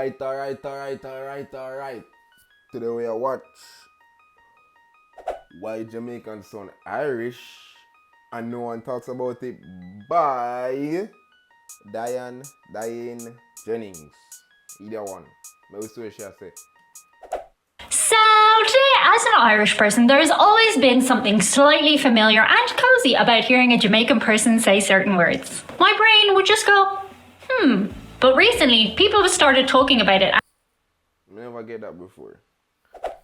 Alright. Today we are watch Why Jamaicans Sound Irish and No One Talks About It by Diane Jennings. Either one. Maybe so she say. So today, as an Irish person, there's always been something slightly familiar and cozy about hearing a Jamaican person say certain words. My brain would just go, But recently, people have started talking about it. I never get that before.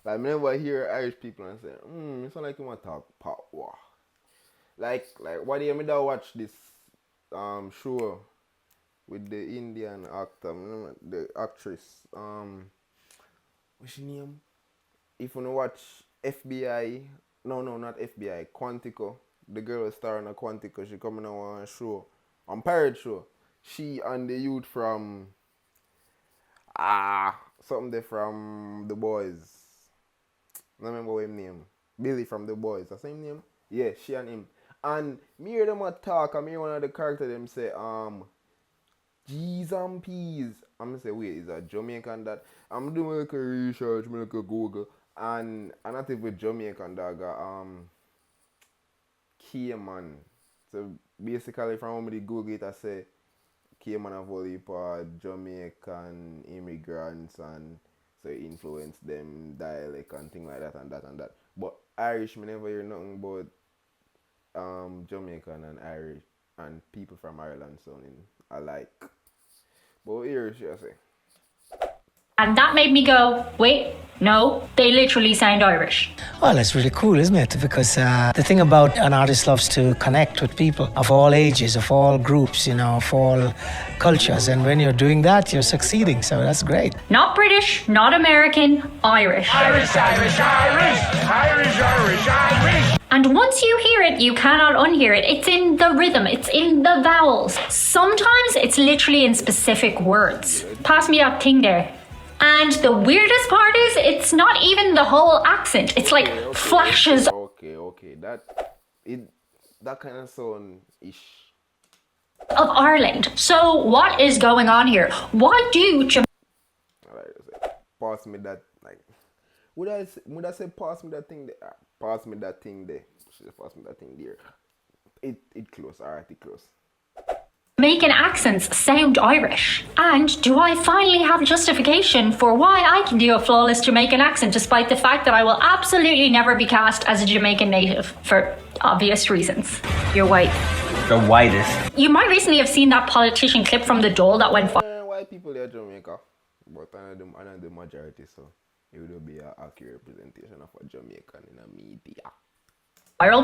Like, I never hear Irish people and say, it sound like you want to talk patois. Like, why do you me that watch this show with the Indian actor, the actress, what's her name? If you watch FBI, no, not FBI, Quantico, the girl is starring on Quantico, she coming on a show, on Pirate Show. She and the youth from, something there from The Boys. I don't remember what his name. Billy from The Boys, that's his name? Yeah, she and him. And me hear them a talk, and me hear one of the characters them say, G's and P's. I'm gonna say, wait, is that Jamaican that? I'm doing like a research, like a Google, and not even Jamaican dog, Cayman. So basically, from when the Google it, I say Cayman have only for Jamaican immigrants, and so it influence them dialect and things like that and that. But Irish, me never hear nothing about Jamaican and Irish and people from Ireland sounding alike. But here she say. And that made me go, wait, no, they literally sound Irish. Well, it's really cool, isn't it? Because the thing about an artist loves to connect with people of all ages, of all groups, of all cultures. And when you're doing that, you're succeeding. So that's great. Not British, not American, Irish. Irish. And once you hear it, you cannot unhear it. It's in the rhythm, it's in the vowels. Sometimes it's literally in specific words. Pass me that thing there. And the weirdest part is, it's not even the whole accent. It's like flashes. Okay. That kind of sound-ish. Of Ireland. So what is going on here? Why do Alright, pass me that, like, would I say pass me that thing there? Pass me that thing there. She just pass me that thing there. It close, alright, it close. Jamaican accents sound Irish? And do I finally have justification for why I can do a flawless Jamaican accent despite the fact that I will absolutely never be cast as a Jamaican native for obvious reasons? You're white. The whitest. You might recently have seen that politician clip from the Dole that went viral. White people are Jamaica, but I'm not the majority, so it would be an accurate representation of a Jamaican in a media.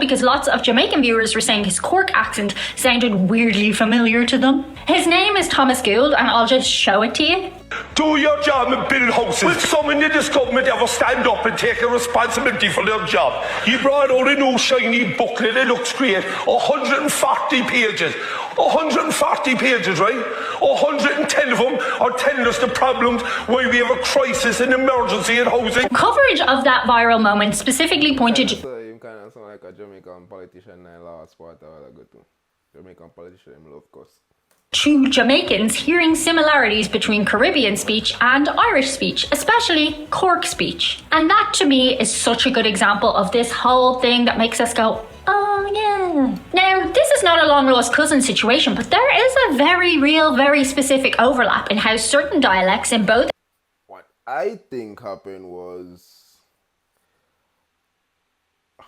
Because lots of Jamaican viewers were saying his Cork accent sounded weirdly familiar to them. His name is Thomas Gould, and I'll just show it to you. Do your job and build houses. Will someone in this government ever stand up and take a responsibility for their job? He brought out a new shiny booklet, it looks great. 140 pages. 140 pages, right? 110 of them are telling us the problems why we have a crisis and emergency in housing. Coverage of that viral moment specifically pointed So you kind of sound like a Jamaican politician in last part of all I go to. Jamaican politician, I love course. to Jamaicans hearing similarities between Caribbean speech and Irish speech, especially Cork speech. And that to me is such a good example of this whole thing that makes us go, oh yeah. Now, this is not a long lost cousin situation, but there is a very real, very specific overlap in how certain dialects in both. What I think happened was,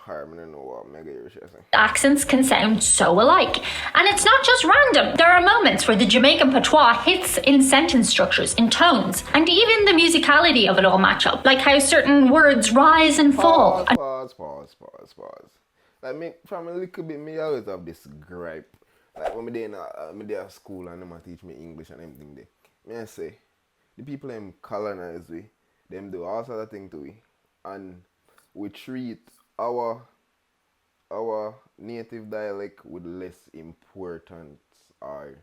I don't know what Mega you're saying. Accents can sound so alike. And it's not just random. There are moments where the Jamaican patois hits in sentence structures, in tones, and even the musicality of it all match up, like how certain words rise and fall. Pause. Like me, from a little bit, me always have this gripe. Like when me there at school and them teach me English and everything there. Me I say, the people them colonize we, them do all sort of things to we, and we treat our native dialect with less importance, or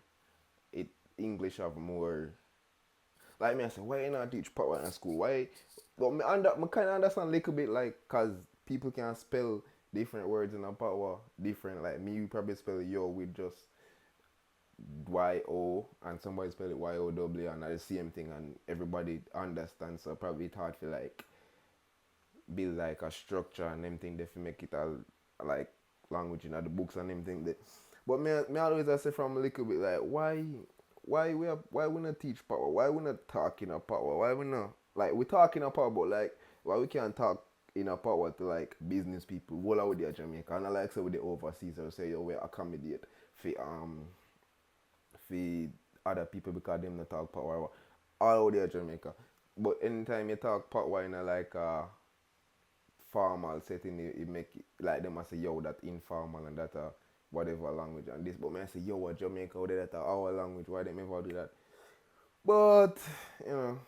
it English have more. Like me I say, why you not teach power in school? Why? But me kind of understand a little bit, like, cause people can spell different words in a power different. Like me, you probably spell yo with just Y-O and somebody spell it Y-O-W and that's the same thing and everybody understands, so probably it's hard to like build like a structure and them thing they make it all like language in the books and them thing that. But me always I say from a little bit like why we not teach power? Why we not talk in a power? Why we not like we talk in a power but like why we can't talk in a power to like business people all over there Jamaica and I like say with the overseas or say yo we accommodate for other people because them not talk power all over there Jamaica. But anytime you talk power in a like formal setting, it make it, like them say yo that informal and that whatever language and this. But me I say yo what Jamaica or that our language, why they never do that? But you know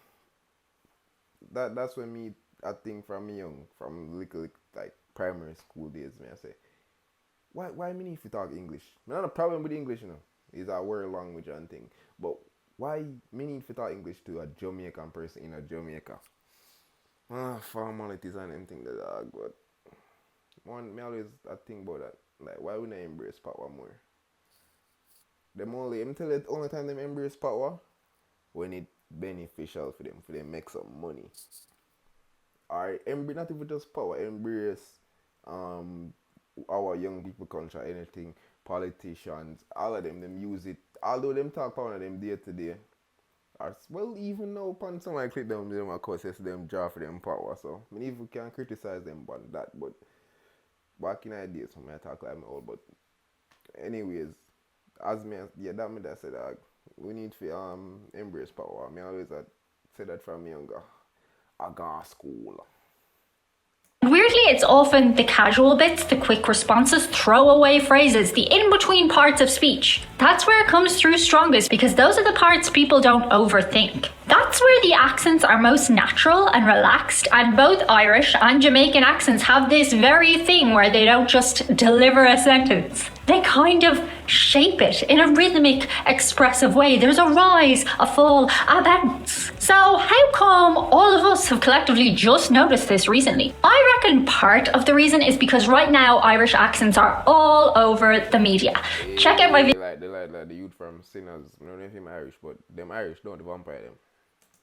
that's when me I think from young, from little like primary school days, me I say why me need to talk English? Me not a problem with English, you know. It's our world language and thing. But why me need to talk English to a Jamaican person in a Jamaica? Formalities and anything like that, but me always I think about that. Like why we not embrace power more? Them only tell the only time them embrace power when it beneficial for them make some money. Or embrace not even just power, embrace our young people culture, anything, politicians, all of them use it. Although them talk power them day to day. As well, even now, upon some like clip them of course, yes, them draw for them power. So, I mean, if we can criticize them on that, but back in ideas, when I talk like me old, but anyways, as me, yeah, that said that we need to embrace power. I mean, I always say that from younger. I go to school. Weirdly, it's often the casual bits, the quick responses, throwaway phrases, the in-between parts of speech. That's where it comes through strongest because those are the parts people don't overthink. That's where the accents are most natural and relaxed, and both Irish and Jamaican accents have this very thing where they don't just deliver a sentence. They kind of shape it in a rhythmic, expressive way. There's a rise, a fall, a bounce. So how come all of us have collectively just noticed this recently? I reckon part of the reason is because right now Irish accents are all over the media. Check out my video. They like the youth from Sinners. I don't know if I'm Irish, but them Irish don't the vampire them.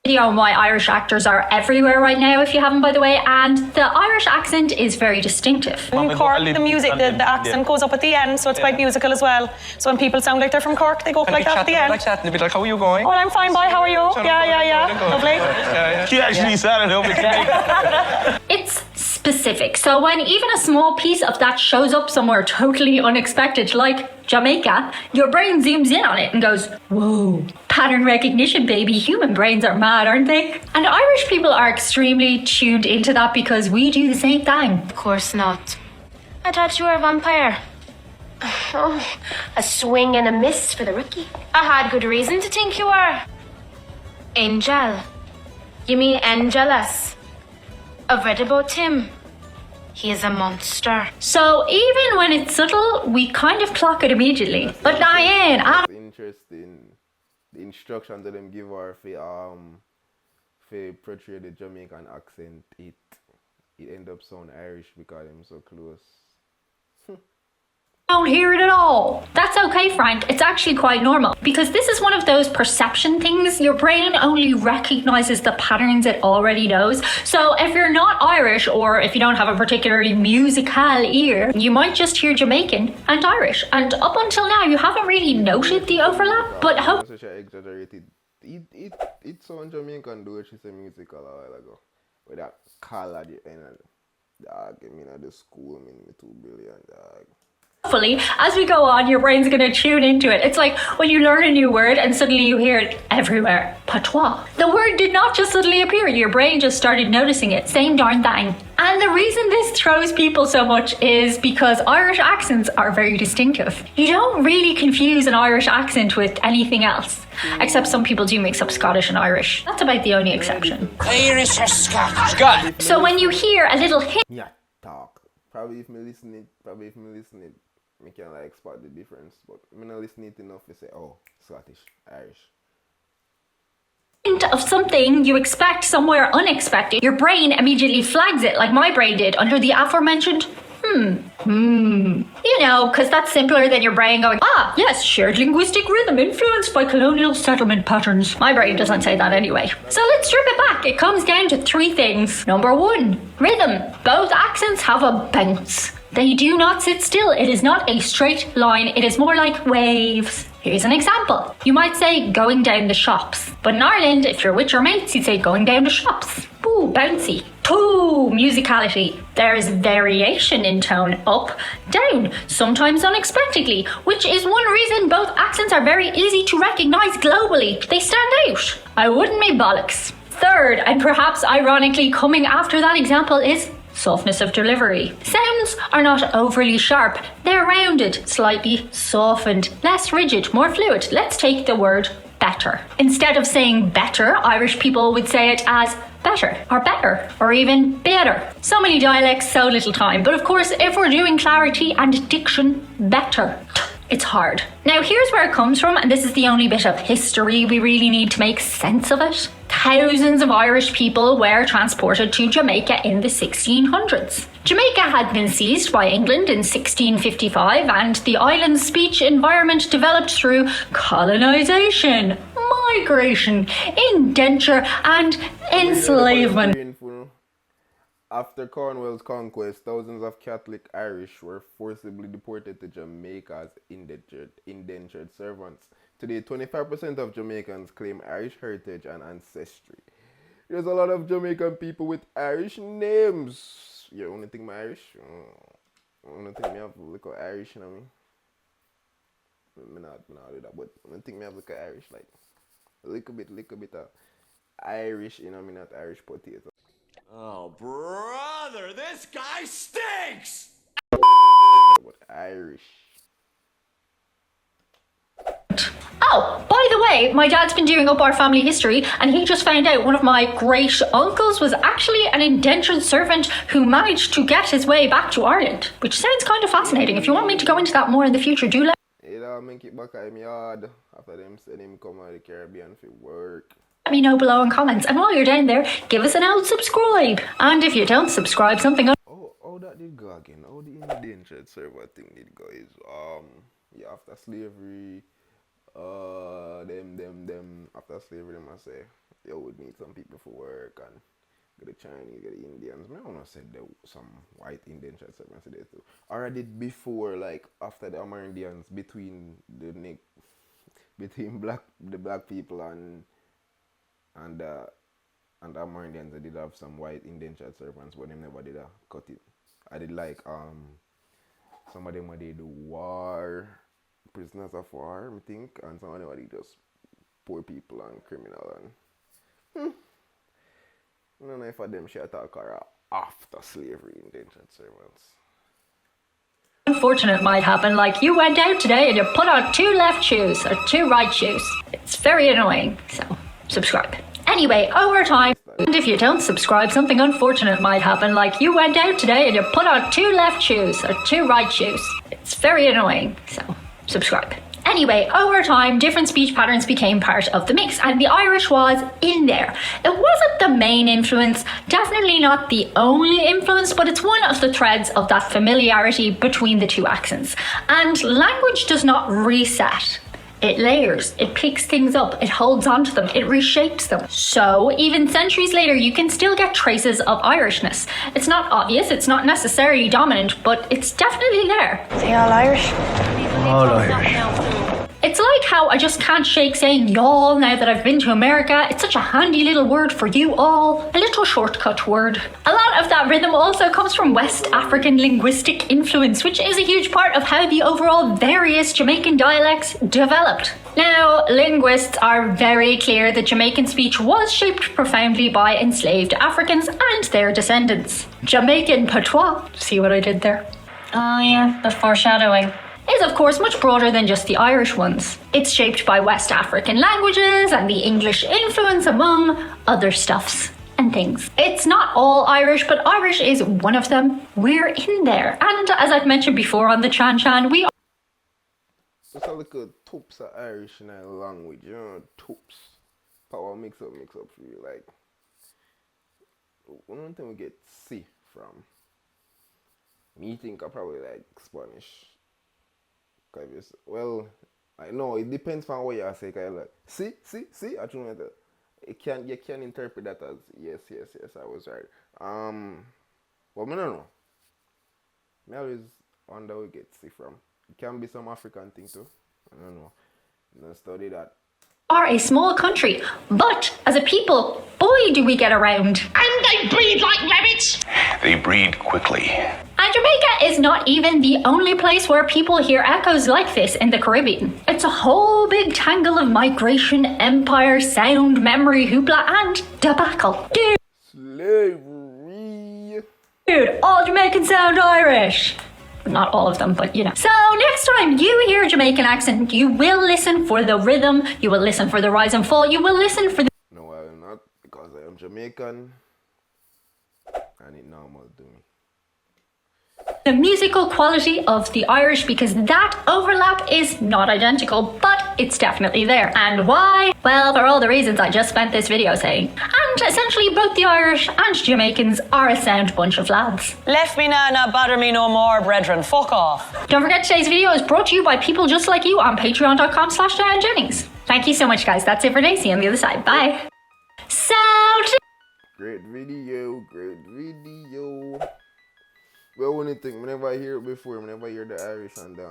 On why Irish actors are everywhere right now, if you haven't, by the way, and the Irish accent is very distinctive. In Cork, the music, the accent goes up at the end, so it's quite musical as well. So when people sound like they're from Cork, they go up like that at the end. Like that, and they'll be like, how are you going? Oh, I'm fine, boy, how are you? Yeah. Lovely. She actually said it. It's specific, so when even a small piece of that shows up somewhere totally unexpected, like Jamaica, your brain zooms in on it and goes, whoa. Pattern recognition, baby. Human brains are mad, aren't they? And Irish people are extremely tuned into that because we do the same thing. Of course not. I thought you were a vampire. Oh, a swing and a miss for the rookie. I had good reason to think you were. Angel. You mean Angelus? I've read about him. He is a monster. So even when it's subtle, we kind of clock it immediately. But Diane, it's interesting the instructions that them give her for portray the Jamaican accent. It end up sound Irish because them so close. don't hear it at all. That's okay, Frank. It's actually quite normal because this is one of those perception things. Your brain only recognizes the patterns it already knows. So if you're not Irish or if you don't have a particularly musical ear, you might just hear Jamaican and Irish. And up until now, you haven't really noted the overlap, but hope. Exaggerated. It sounds Jamaican do she say musical a while ago. With that call at the end of dog, I mean at the school, I mean 2 billion dog. Hopefully, as we go on, your brain's going to tune into it. It's like when you learn a new word and suddenly you hear it everywhere. Patois. The word did not just suddenly appear. Your brain just started noticing it. Same darn thing. And the reason this throws people so much is because Irish accents are very distinctive. You don't really confuse an Irish accent with anything else. Except some people do mix up Scottish and Irish. That's about the only exception. Irish or Scottish? So when you hear a little hint. Yeah, talk. Probably if me listen it, me can like spot the difference. But me not listen it enough to say, oh, Scottish, Irish. Of something you expect somewhere unexpected, your brain immediately flags it like my brain did under the aforementioned You know, because that's simpler than your brain going, ah, yes, shared linguistic rhythm influenced by colonial settlement patterns. My brain doesn't say that anyway. So let's strip it back. It comes down to 3 things. Number 1, rhythm. Both accents have a bounce. They do not sit still. It is not a straight line. It is more like waves. Here's an example. You might say going down the shops. But in Ireland, if you're with your mates, you'd say going down the shops. Ooh, bouncy. 2, musicality. There is variation in tone, up, down, sometimes unexpectedly, which is one reason both accents are very easy to recognise globally. They stand out. I wouldn't be bollocks. 3rd, and perhaps ironically coming after that example, is softness of delivery. Sounds are not overly sharp. They're rounded, slightly softened, less rigid, more fluid. Let's take the word better. Instead of saying better, Irish people would say it as better, or even better. So many dialects, so little time. But of course, if we're doing clarity and diction, better. It's hard. Now here's where it comes from, and this is the only bit of history we really need to make sense of it. Thousands of Irish people were transported to Jamaica in the 1600s. Jamaica had been seized by England in 1655, and the island's speech environment developed through colonisation, migration, indenture, and enslavement. After Cornwall's conquest, thousands of Catholic Irish were forcibly deported to Jamaica as indentured servants. Today, 25% of Jamaicans claim Irish heritage and ancestry. There's a lot of Jamaican people with Irish names. You only think I'm Irish? I only think me have a little Irish, you know what I mean? Me not do that, but I don't think me have a little Irish, like a little bit of Irish, you know what I mean? Not Irish potato. Oh, brother, this guy stinks! But Irish. Oh, by the way, my dad's been doing up our family history, and he just found out one of my great uncles was actually an indentured servant who managed to get his way back to Ireland, which sounds kind of fascinating. If you want me to go into that more in the future, do let Make it back at him yard after them said him come out of the Caribbean for work. me know below in comments. And while you're down there, give us an old subscribe. And if you don't subscribe, something Oh, that did go again. Oh, the indentured servant thing did go is yeah, after slavery, them after slavery, them I say, you would need some people for work and get the Chinese, get the Indians. I wanna say there some white indentured servants there too. Or I did before, like after the Amerindians, between the black people and the Amerindians, I did have some white indentured servants, but them never did cut it. I did like some of them where they do war, prisoners of war, I think, and some of them where they just poor people and criminal and I don't know if of them should talk or after slavery indentured servants. unfortunate might happen, like you went out today and you put on 2 left shoes or 2 right shoes. It's very annoying, so subscribe. Anyway, over time, and if you don't subscribe, something unfortunate might happen, like you went out today and you put on 2 left shoes or 2 right shoes. It's very annoying, so subscribe. Anyway, over time, different speech patterns became part of the mix, and the Irish was in there. It wasn't the main influence, definitely not the only influence, but it's one of the threads of that familiarity between the 2 accents. And language does not reset. It layers, it picks things up, it holds onto them, it reshapes them. So, even centuries later, you can still get traces of Irishness. It's not obvious, it's not necessarily dominant, but it's definitely there. They all Irish? All Irish. It's like how I just can't shake saying y'all now that I've been to America. It's such a handy little word for you all. A little shortcut word. A lot of that rhythm also comes from West African linguistic influence, which is a huge part of how the overall various Jamaican dialects developed. Now, linguists are very clear that Jamaican speech was shaped profoundly by enslaved Africans and their descendants. Jamaican patois, see what I did there? Oh yeah, the foreshadowing. Is of course much broader than just the Irish ones. It's shaped by West African languages and the English influence among other stuffs and things. It's not all Irish, but Irish is one of them. We're in there. And as I've mentioned before on the Chan Chan, we are Just a little toops of Irish in our language, you know, toops. Power mix up for you, like one thing we get C from. Me think I probably like Spanish Well, I know it depends on what you say. Like, see, I don't know. You can interpret that as yes, I was right. But I don't know. I always wonder where we get see from. It can be some African thing too. I don't know. Don't study that. Are a small country, but as a people, boy, do we get around. And they breed like rabbits. They breed quickly. And Jamaica is not even the only place where people hear echoes like this in the Caribbean. It's a whole big tangle of migration, empire, sound, memory, hoopla, and debacle. Slavery. Dude, all Jamaicans sound Irish. Not all of them, but you know. So next time you hear a Jamaican accent, you will listen for the rhythm, you will listen for the rise and fall, you will listen for the... No, I will not, because I am Jamaican and it normal to me. The musical quality of the Irish, because that overlap is not identical, but it's definitely there. And why? Well, for all the reasons I just spent this video saying. And essentially both the Irish and Jamaicans are a sound bunch of lads. Left me now, not bother me no more, brethren. Fuck off. Don't forget today's video is brought to you by people just like you on patreon.com/DianeJennings. Thank you so much, guys. That's it for today. See you on the other side. Bye. Sound. Great video. Well, only thing, whenever I hear it before, whenever I hear the Irish and the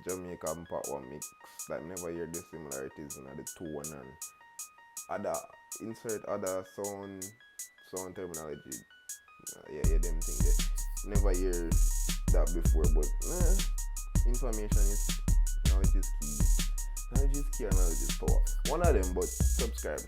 Jamaican part one mix, like whenever I hear the similarities in the tone and other insert other sound terminology, them thing there. Never hear that before, but information is knowledge is key. Knowledge is key and knowledge is power. One of them, but subscribe.